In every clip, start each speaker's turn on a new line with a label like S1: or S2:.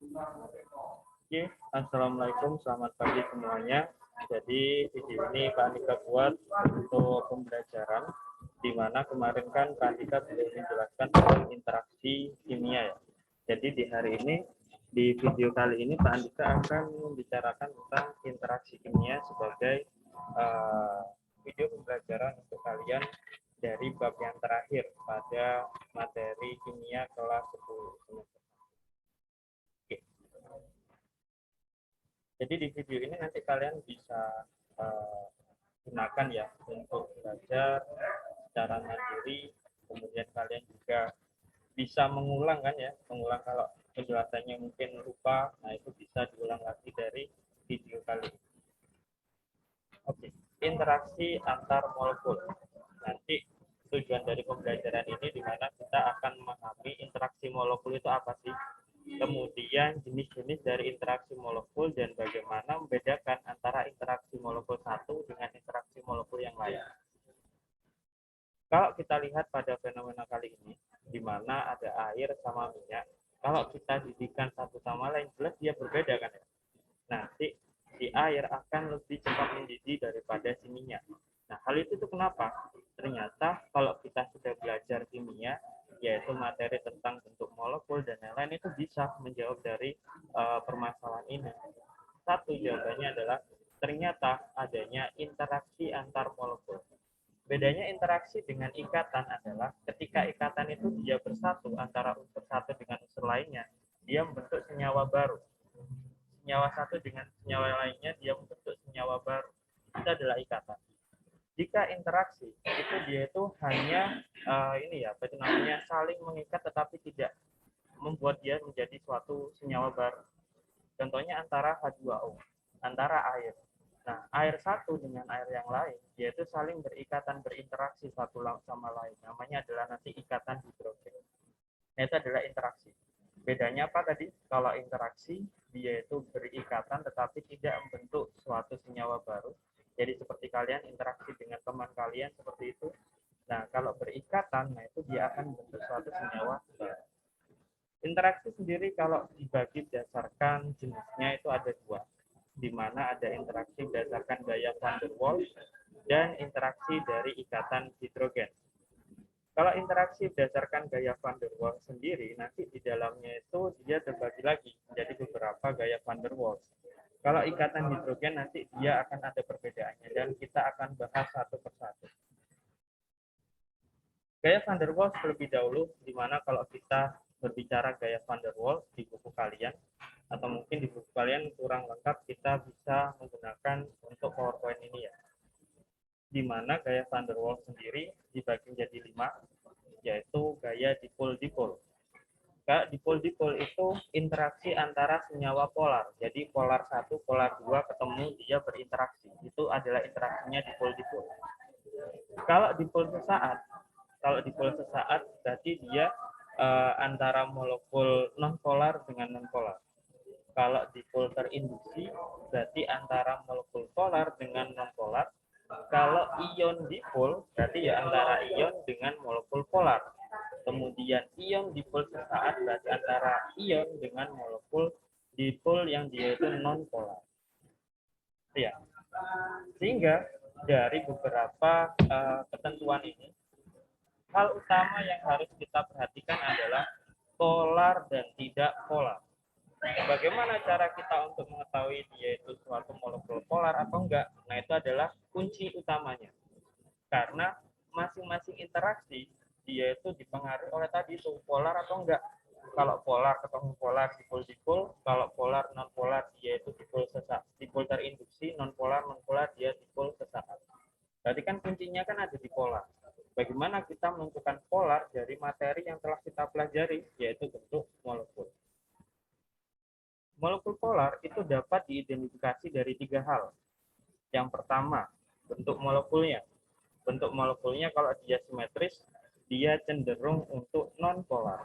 S1: Oke, Assalamualaikum, selamat pagi semuanya. Jadi video ini Pak Andika buat untuk pembelajaran, di mana kemarin kan Pak Andika sudah menjelaskan tentang interaksi kimia ya. Jadi di hari ini, di video kali ini Pak Andika akan membicarakan tentang interaksi kimia sebagai video pembelajaran untuk kalian dari bab yang terakhir pada materi kimia kelas 10 semester. Oke. Jadi di video ini nanti kalian bisa gunakan ya untuk belajar secara mandiri, kemudian kalian juga bisa mengulang kan ya, mengulang kalau penjelasannya mungkin lupa, nah itu bisa diulang lagi dari video kali ini. Oke, interaksi antar molekul. Nanti tujuan dari pembelajaran ini di mana kita akan memahami interaksi molekul itu apa sih, kemudian jenis-jenis dari interaksi molekul dan bagaimana membedakan antara interaksi molekul satu dengan interaksi molekul yang lain. Kalau kita lihat pada fenomena kali ini, di mana ada air sama minyak, kalau kita didihkan satu sama lain, jelas dia berbeda kan ya. Nanti si air akan lebih cepat mendidih daripada si minyak. Nah, hal itu tuh kenapa? Ternyata kalau kita sudah belajar kimia, yaitu materi tentang bentuk molekul dan lain-lain, itu bisa menjawab dari permasalahan ini. Satu jawabannya adalah ternyata adanya interaksi antar molekul. Bedanya interaksi dengan ikatan adalah ketika ikatan itu dia bersatu antara unsur satu dengan unsur lainnya, dia membentuk senyawa baru. Senyawa satu dengan senyawa lainnya dia membentuk senyawa baru. Itu adalah ikatan. Jika interaksi itu dia itu hanya ini ya, apa itu namanya, saling mengikat tetapi tidak membuat dia menjadi suatu senyawa baru. Contohnya antara H2O, antara air. Nah, air satu dengan air yang lain, yaitu saling berikatan, berinteraksi satu sama lain. Namanya adalah nanti ikatan hidrogen. Nah, itu adalah interaksi. Bedanya apa tadi? Kalau interaksi, dia itu berikatan tetapi tidak membentuk suatu senyawa baru. Jadi seperti kalian interaksi dengan teman kalian seperti itu. Nah, kalau berikatan, nah itu dia akan membentuk suatu senyawa baru. Interaksi sendiri kalau dibagi berdasarkan jenisnya itu ada dua, di mana ada interaksi berdasarkan gaya van der Waals dan interaksi dari ikatan hidrogen. Kalau interaksi berdasarkan gaya van der Waals sendiri, nanti di dalamnya itu dia terbagi lagi menjadi beberapa gaya van der Waals. Kalau ikatan hidrogen nanti dia akan ada perbedaannya dan kita akan bahas satu persatu. Gaya van der Waals terlebih dahulu, di mana kalau kita berbicara gaya van der Waals di buku kalian, atau mungkin di buku kalian kurang lengkap, kita bisa menggunakan untuk PowerPoint ini ya. Di mana gaya van der Waals sendiri dibagi menjadi 5, yaitu gaya dipol-dipol. Gaya dipol-dipol itu interaksi antara senyawa polar. Jadi polar 1, polar 2 ketemu, dia berinteraksi. Itu adalah interaksinya dipol-dipol. Kalau dipol sesaat, berarti dia antara molekul non-polar dengan non-polar. Kalau dipol terinduksi, berarti antara molekul polar dengan non-polar. Kalau ion dipol, berarti ya antara ion dengan molekul polar. Kemudian ion dipol sesaat, berarti antara ion dengan molekul dipol yang dia itu non-polar. Ya. Sehingga dari beberapa ketentuan ini, hal utama yang harus kita perhatikan adalah polar dan tidak polar. Bagaimana cara kita untuk mengetahui dia itu suatu molekul polar atau enggak? Nah, itu adalah kunci utamanya. Karena masing-masing interaksi dia itu dipengaruhi oleh tadi itu polar atau enggak. Kalau polar ketemu polar dipol-dipol, kalau polar non-polar dia itu dipol sesaat, dipol terinduksi, non-polar dia dipol sesaat. Berarti kan kuncinya kan ada di polar. Bagaimana kita menentukan polar dari materi yang telah kita pelajari, yaitu bentuk molekul. Molekul polar itu dapat diidentifikasi dari 3 hal. Yang pertama, bentuk molekulnya. Bentuk molekulnya kalau dia simetris, dia cenderung untuk non-polar.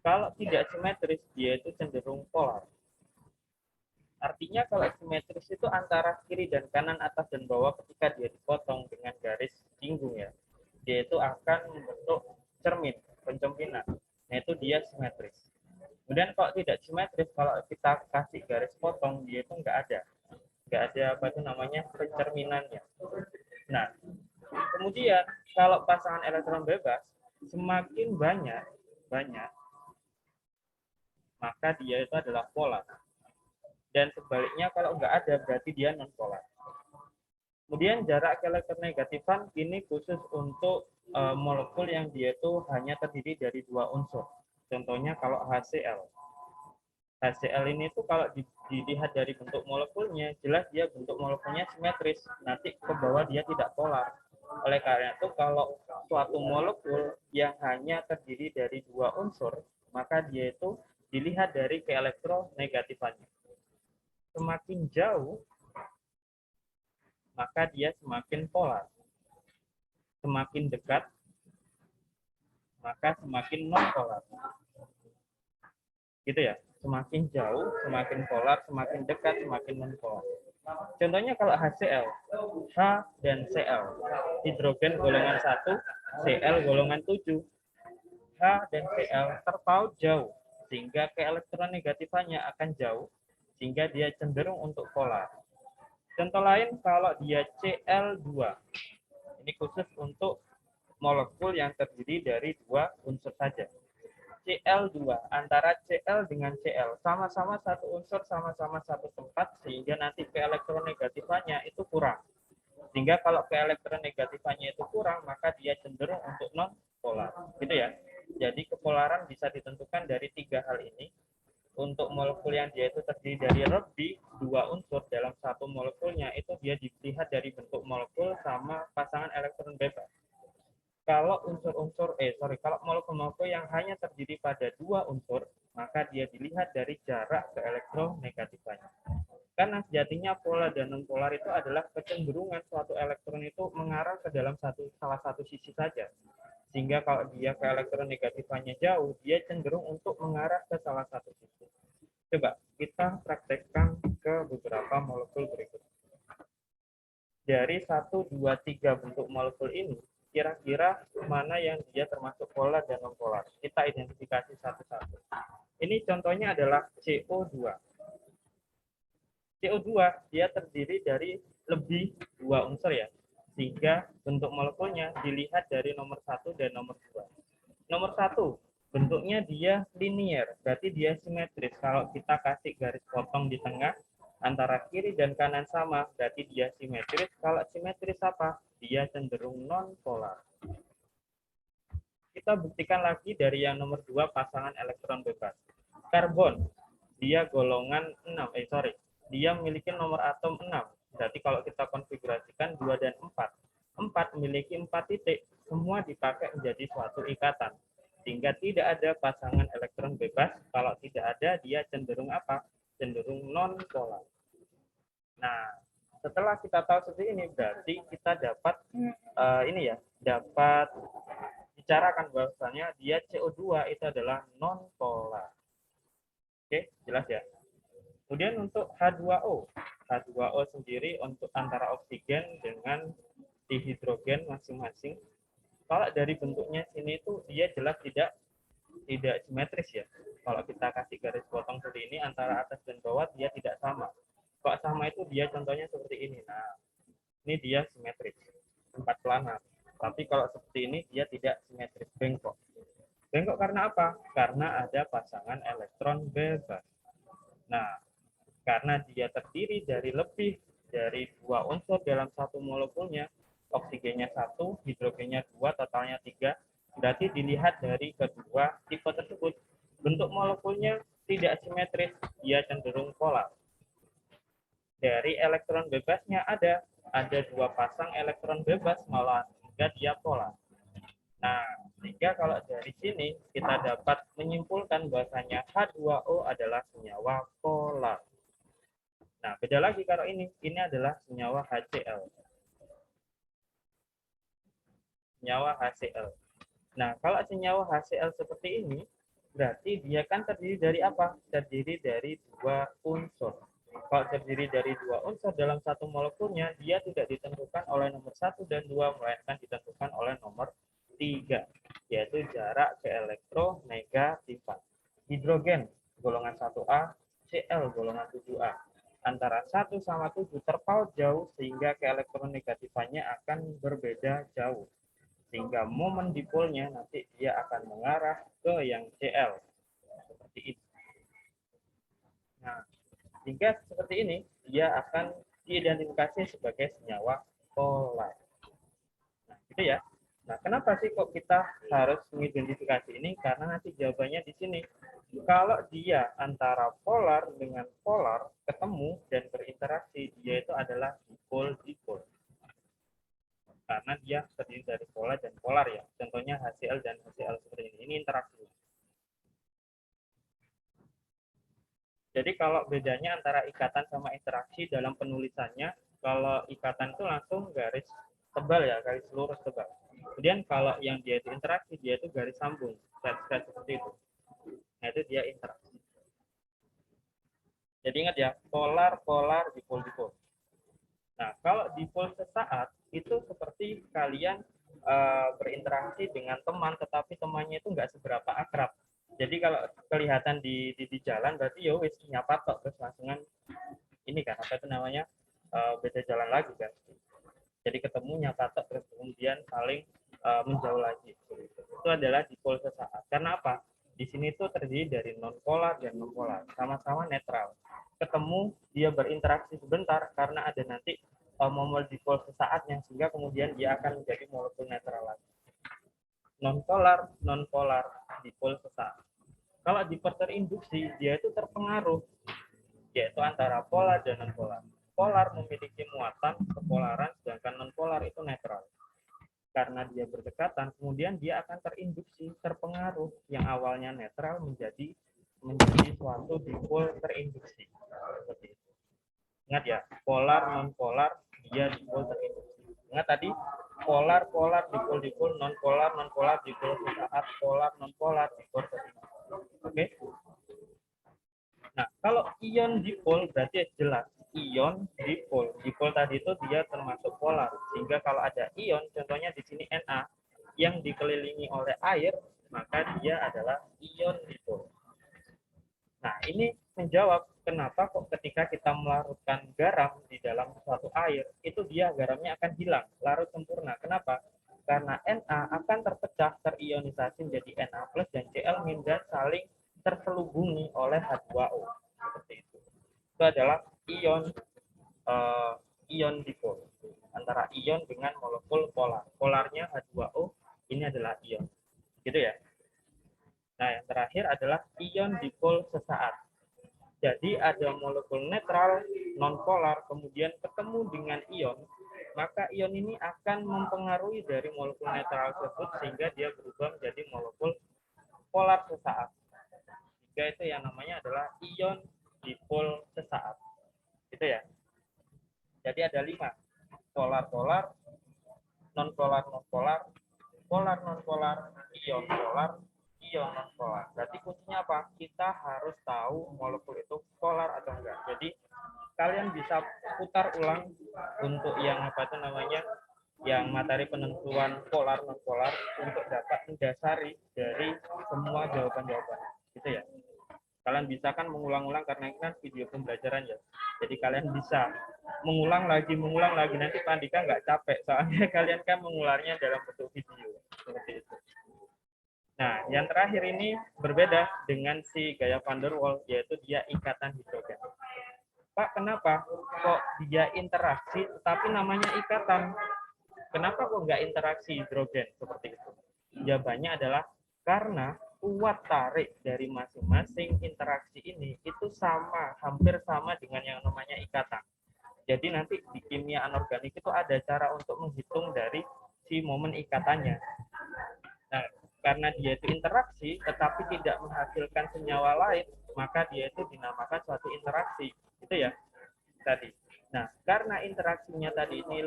S1: Kalau tidak simetris, dia itu cenderung polar. Artinya kalau simetris itu antara kiri dan kanan, atas dan bawah, ketika dia dipotong dengan garis singgung ya, dia itu akan membentuk cermin, pencempinan. Nah, itu dia simetris. Kemudian kalau tidak simetris, kalau kita kasih garis potong, dia itu nggak ada apa itu namanya pencerminannya. Nah, kemudian kalau pasangan elektron bebas semakin banyak, maka dia itu adalah polar. Dan sebaliknya kalau nggak ada berarti dia non polar. Kemudian jarak elektronegatifan ini khusus untuk molekul yang dia itu hanya terdiri dari 2 unsur. Contohnya kalau HCl. HCl ini tuh kalau dilihat dari bentuk molekulnya, jelas dia bentuk molekulnya simetris. Nanti ke bawah dia tidak polar. Oleh karena itu kalau suatu molekul yang hanya terdiri dari 2 unsur, maka dia itu dilihat dari keelektronegatifannya. Semakin jauh, maka dia semakin polar. Semakin dekat, maka semakin non-polar. Gitu ya. Semakin jauh, semakin polar, semakin dekat, semakin non-polar. Contohnya kalau HCl, H dan Cl, hidrogen golongan 1, Cl golongan 7. H dan Cl terpaut jauh, sehingga keelektronegatifannya akan jauh, sehingga dia cenderung untuk polar. Contoh lain kalau dia Cl2. Ini khusus untuk molekul yang terdiri dari 2 unsur saja. Cl2 antara Cl dengan Cl sama-sama satu unsur, sama-sama satu tempat, sehingga nanti keelektronegatifannya itu kurang. Sehingga kalau keelektronegatifannya itu kurang, maka dia cenderung untuk non polar, gitu ya. Jadi kepolaran bisa ditentukan dari 3 hal ini. Untuk molekul yang dia itu terdiri dari lebih 2 unsur dalam satu molekulnya, itu dia dilihat dari bentuk molekul sama pasangan elektron bebas. Kalau kalau molekul-molekul yang hanya terdiri pada 2 unsur, maka dia dilihat dari jarak keelektronegatifannya. Karena sejatinya polar dan non-polar itu adalah kecenderungan suatu elektron itu mengarah ke dalam salah satu sisi saja. Sehingga kalau dia keelektronegatifannya jauh, dia cenderung untuk mengarah ke salah satu sisi. Coba kita praktekkan ke beberapa molekul berikut. Dari 1, 2, 3 bentuk molekul ini, kira-kira mana yang dia termasuk polar dan non-polar. Kita identifikasi satu-satu. Ini contohnya adalah CO2. CO2 dia terdiri dari lebih 2 unsur ya, sehingga bentuk molekulnya dilihat dari nomor 1 dan nomor 2. Nomor 1, bentuknya dia linier, berarti dia simetris. Kalau kita kasih garis potong di tengah, antara kiri dan kanan sama, berarti dia simetris. Kalau simetris apa? Dia cenderung non-polar. Kita buktikan lagi dari yang nomor 2, pasangan elektron bebas. Karbon, dia golongan 6, dia memiliki nomor atom 6. Berarti kalau kita konfigurasikan 2 dan 4, 4 memiliki 4 titik, semua dipakai menjadi suatu ikatan. Sehingga tidak ada pasangan elektron bebas. Kalau tidak ada, dia cenderung apa? Cenderung non-polar. Nah, setelah kita tahu seperti ini, berarti kita dapat dapat bicarakan bahwasanya dia CO2 itu adalah non-polar. Oke, jelas ya. Kemudian untuk H2O, H2O sendiri untuk antara oksigen dengan dihidrogen masing-masing. Kalau dari bentuknya sini itu dia jelas tidak simetris ya. Kalau kita kasih garis potong seperti ini antara atas dan bawah dia tidak sama. Kalau sama itu dia contohnya seperti ini. Nah, ini dia simetris, 4 planar. Tapi kalau seperti ini dia tidak simetris, bengkok. Bengkok karena apa? Karena ada pasangan elektron bebas. Nah, karena dia terdiri dari lebih dari 2 unsur dalam satu molekulnya, oksigennya 1, hidrogennya 2, totalnya 3, berarti dilihat dari kedua tipe tersebut, bentuk molekulnya tidak simetris, dia cenderung polar. Dari elektron bebasnya ada 2 pasang elektron bebas, malah sehingga dia polar. Nah, sehingga kalau dari sini kita dapat menyimpulkan bahwasanya H2O adalah senyawa polar. Nah, beda lagi kalau ini adalah senyawa HCl. Senyawa HCl. Nah, kalau senyawa HCl seperti ini, berarti dia kan terdiri dari apa? Terdiri dari 2 unsur. Kalau terdiri dari 2 unsur dalam satu molekulnya, dia tidak ditentukan oleh nomor 1 dan 2, melainkan ditentukan oleh nomor 3, yaitu jarak keelektronegatifan. Hidrogen golongan 1A, Cl golongan 7A. Antara 1 sama 7 terpaut jauh sehingga keelektronegatifannya akan berbeda jauh. Sehingga momen dipolnya nanti dia akan mengarah ke yang Cl. Seperti itu. Nah, sehingga seperti ini, dia akan diidentifikasi sebagai senyawa polar. Nah, gitu ya. Nah, kenapa sih kok kita harus mengidentifikasi ini? Karena nanti jawabannya di sini. Kalau dia antara polar dengan polar ketemu dan berinteraksi, dia itu adalah dipol-dipol. Karena dia terdiri dari polar dan polar ya. Contohnya HCl dan HCl seperti ini. Ini interaksi. Jadi kalau bedanya antara ikatan sama interaksi dalam penulisannya, kalau ikatan itu langsung garis tebal ya, garis lurus tebal. Kemudian kalau yang dia itu interaksi, dia itu garis sambung, flat seperti itu. Nah itu dia interaksi. Jadi ingat ya, polar, polar, dipol, dipol. Nah kalau dipol sesaat, itu seperti kalian berinteraksi dengan teman, tetapi temannya itu nggak seberapa akrab. Jadi kalau kelihatan di jalan berarti ya wis nyapa tok terus langsungan ini kan apa itu namanya beda jalan lagi kan. Jadi ketemu nyapa tok terus kemudian saling menjauh lagi. Itu adalah dipol sesaat. Karena apa? Di sini tuh terdiri dari non polar dan non polar, sama-sama netral. Ketemu dia berinteraksi sebentar karena ada nanti momen dipol sesaatnya sehingga kemudian dia akan menjadi molekul netral lagi. Non polar, dipol sesaat. Kalau terinduksi, dia itu terpengaruh, yaitu antara polar dan non-polar. Polar memiliki muatan kepolaran, sedangkan non-polar itu netral. Karena dia berdekatan, kemudian dia akan terinduksi, terpengaruh, yang awalnya netral menjadi suatu dipol terinduksi. Seperti itu. Ingat ya, polar, non-polar, dia dipol terinduksi. Ingat tadi, polar, polar, dipol, dipol, non-polar, non-polar, dipol sesaat, polar, non-polar, dipol terinduksi. Oke. Nah, kalau ion dipol berarti jelas ion dipol. Dipol tadi itu dia termasuk polar. Sehingga kalau ada ion, contohnya di sini Na yang dikelilingi oleh air, maka dia adalah ion dipol. Nah, ini menjawab kenapa kok ketika kita melarutkan garam di dalam suatu air, itu dia garamnya akan hilang, larut sempurna. Kenapa? Karena Na akan terpecah, terionisasi menjadi Na plus dan Cl- dan saling terselubungi oleh H2O seperti itu. Itu adalah ion dipol antara ion dengan molekul polar. Polarnya H2O, ini adalah ion. Gitu ya. Nah, yang terakhir adalah ion dipol sesaat. Jadi ada molekul netral non-polar kemudian ketemu dengan ion, maka ion ini akan mempengaruhi dari molekul netral tersebut sehingga dia berubah menjadi molekul polar sesaat. Sehingga itu yang namanya adalah ion dipol sesaat. Gitu ya. Jadi ada 5. Polar-polar, non-polar, non-polar, polar, non-polar, ion polar, ion non-polar. Berarti kuncinya apa? Kita harus tahu molekul itu polar atau enggak. Jadi kalian bisa putar ulang untuk yang apa itu namanya yang materi penentuan polar non-polar untuk dapat mendasari dari semua jawaban-jawaban. Gitu ya. Kalian bisa kan mengulang-ulang karena ini kan video pembelajaran ya. Jadi kalian bisa mengulang lagi nanti Pak Andika nggak capek soalnya kalian kan mengulangnya dalam bentuk video seperti itu. Nah, yang terakhir ini berbeda dengan si gaya van der Waals, yaitu dia ikatan hidrogen. Pak, kenapa kok dia interaksi tetapi namanya ikatan? Kenapa kok nggak interaksi hidrogen seperti itu? Jawabannya adalah karena kuat tarik dari masing-masing interaksi ini itu sama, hampir sama dengan yang namanya ikatan. Jadi nanti di kimia anorganik itu ada cara untuk menghitung dari si momen ikatannya. Nah, karena dia itu interaksi tetapi tidak menghasilkan senyawa lain, maka dia itu dinamakan suatu interaksi. Itu ya tadi. Nah, karena interaksinya tadi ini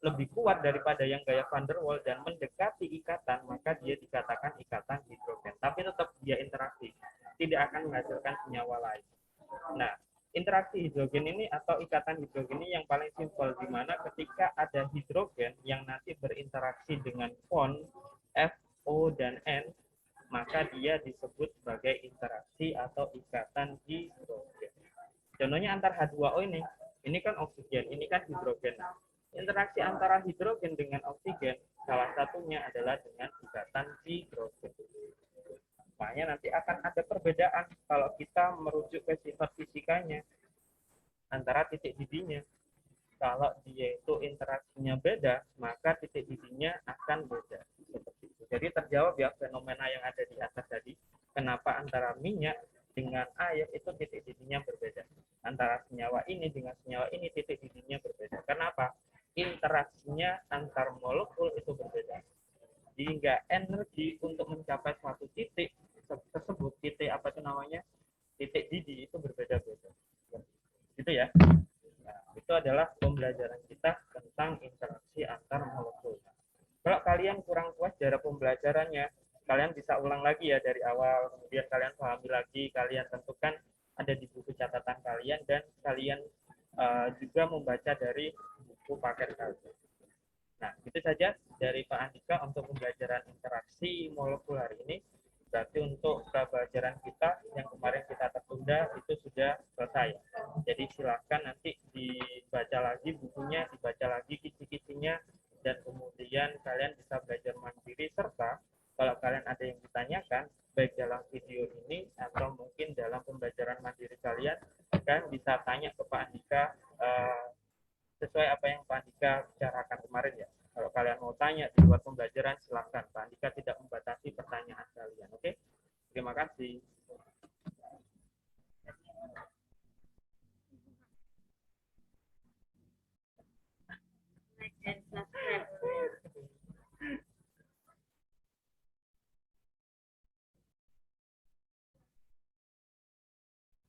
S1: lebih kuat daripada yang gaya van der Waals dan mendekati ikatan, maka dia dikatakan ikatan hidrogen. Tapi tetap dia interaksi, tidak akan menghasilkan senyawa lain. Nah, interaksi hidrogen ini atau ikatan hidrogen ini yang paling simpel, di mana ketika ada hidrogen yang nanti berinteraksi dengan bond F N, maka dia disebut sebagai interaksi atau ikatan hidrogen. Contohnya antar H2O ini kan oksigen, ini kan hidrogen. Interaksi antara hidrogen dengan oksigen, salah satunya adalah dengan ikatan hidrogen. Makanya nanti akan ada perbedaan kalau kita merujuk ke sifat fisikanya antara titik didihnya. Kalau dia itu interaksinya beda, maka titik didihnya akan beda. Seperti itu. Jadi terjawab ya fenomena yang ada di atas tadi. Kenapa antara minyak dengan air itu titik didihnya berbeda. Antara senyawa ini dengan senyawa ini titik didihnya berbeda. Kenapa? Interaksinya antar molekul itu berbeda. Sehingga energi untuk mencapai suatu titik tersebut, titik apa itu namanya? Titik didih itu berbeda-beda. Gitu ya. Nah, itu adalah pembelajaran kita tentang interaksi antar molekul. Kalau kalian kurang puas cara pembelajarannya, kalian bisa ulang lagi ya dari awal, kemudian kalian pahami lagi, kalian tentukan ada di buku catatan kalian, dan kalian juga membaca dari buku paket kalian. Nah, itu saja dari Pak Andika untuk pembelajaran interaksi molekul hari ini. Berarti untuk pelajaran kita yang kemarin kita tertunda itu sudah selesai. Jadi silakan nanti dibaca lagi bukunya, dibaca lagi kisi-kisinya, dan kemudian kalian bisa belajar mandiri, serta kalau kalian ada yang ditanyakan baik dalam video ini atau mungkin dalam pembelajaran mandiri kalian, kalian bisa tanya ke Pak Andika sesuai apa yang Pak Andika bicarakan kemarin ya. Kalau kalian mau tanya di luar pembelajaran, silakan. Pak Andika tidak membatasi pertanyaan kalian. Oke? Terima kasih.